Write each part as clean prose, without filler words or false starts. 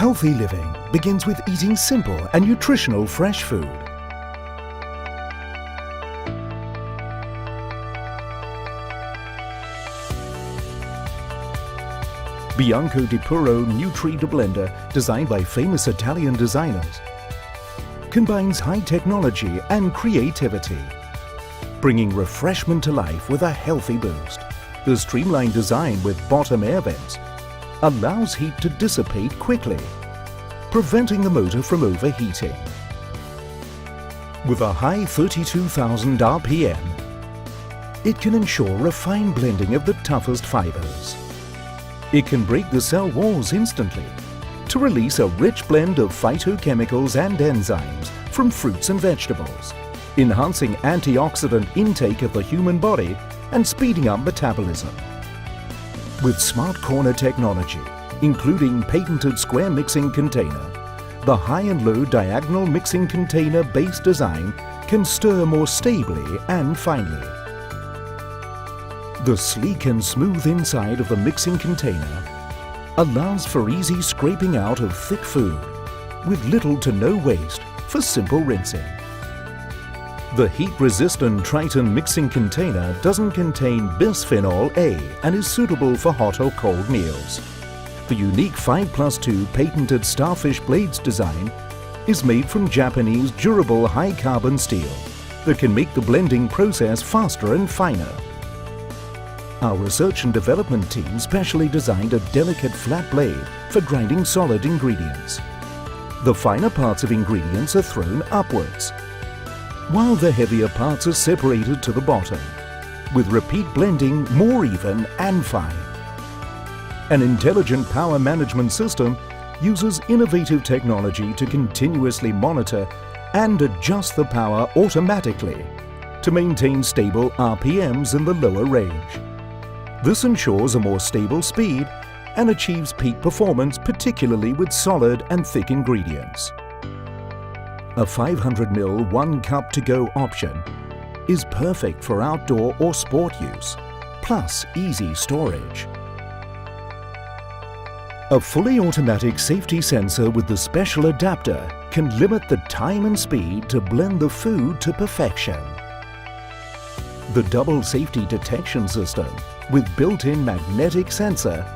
Healthy living begins with eating simple and nutritional fresh food. Biancodipuro Nutri Blender, designed by famous Italian designers, combines high technology and creativity, bringing refreshment to life with a healthy boost. The streamlined design with bottom air vents allows heat to dissipate quickly, preventing the motor from overheating. With a high 32,000 RPM, it can ensure a fine blending of the toughest fibers. It can break the cell walls instantly to release a rich blend of phytochemicals and enzymes from fruits and vegetables, enhancing antioxidant intake of the human body and speeding up metabolism. With smart corner technology, including patented square mixing container, the high and low diagonal mixing container base design can stir more stably and finely. The sleek and smooth inside of the mixing container allows for easy scraping out of thick food with little to no waste for simple rinsing. The heat-resistant Triton mixing container doesn't contain bisphenol A and is suitable for hot or cold meals. The unique 5+2 patented starfish blades design is made from Japanese durable high-carbon steel that can make the blending process faster and finer. Our research and development team specially designed a delicate flat blade for grinding solid ingredients. The finer parts of ingredients are thrown upwards, while the heavier parts are separated to the bottom, with repeat blending more even and fine. An intelligent power management system uses innovative technology to continuously monitor and adjust the power automatically to maintain stable RPMs in the lower range. This ensures a more stable speed and achieves peak performance, particularly with solid and thick ingredients. A 500 ml 1 cup to go option is perfect for outdoor or sport use, plus easy storage. A fully automatic safety sensor with the special adapter can limit the time and speed to blend the food to perfection. The double safety detection system with built-in magnetic sensor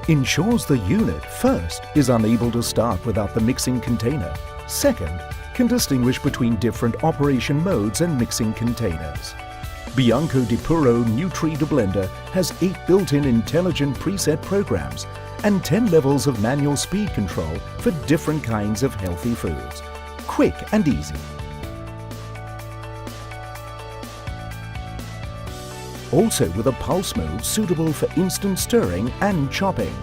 ensures the unit, first, is unable to start without the mixing container. Second, can distinguish between different operation modes and mixing containers. Biancodipuro Nutri Blender has 8 built-in intelligent preset programs and 10 levels of manual speed control for different kinds of healthy foods. Quick and easy. Also with a pulse mode suitable for instant stirring and chopping.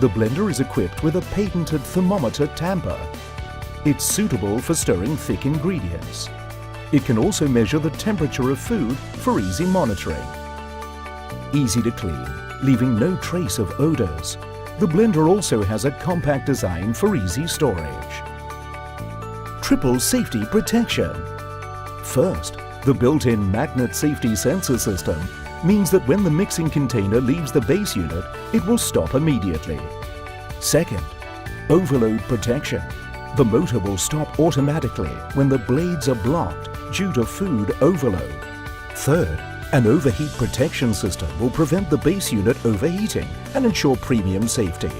The blender is equipped with a patented thermometer tamper. It's suitable for stirring thick ingredients. It can also measure the temperature of food for easy monitoring. Easy to clean, leaving no trace of odors. The blender also has a compact design for easy storage. Triple safety protection. First, the built-in magnet safety sensor system means that when the mixing container leaves the base unit, it will stop immediately. Second, overload protection. The motor will stop automatically when the blades are blocked due to food overload. Third, an overheat protection system will prevent the base unit overheating and ensure premium safety.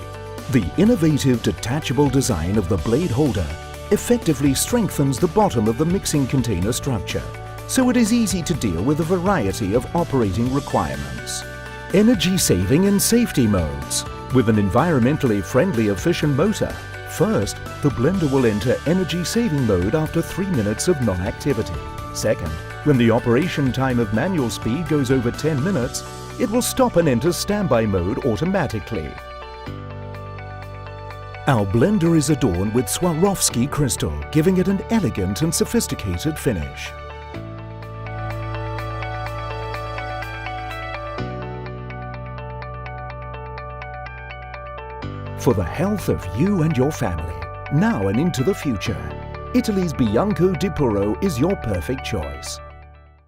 The innovative detachable design of the blade holder effectively strengthens the bottom of the mixing container structure, so it is easy to deal with a variety of operating requirements. Energy saving and safety modes. With an environmentally friendly efficient motor, first, the blender will enter energy saving mode after 3 minutes of non-activity. Second, when the operation time of manual speed goes over 10 minutes, it will stop and enter standby mode automatically. Our blender is adorned with Swarovski crystal, giving it an elegant and sophisticated finish. For the health of you and your family, now and into the future, Italy's Bianco di Puro is your perfect choice.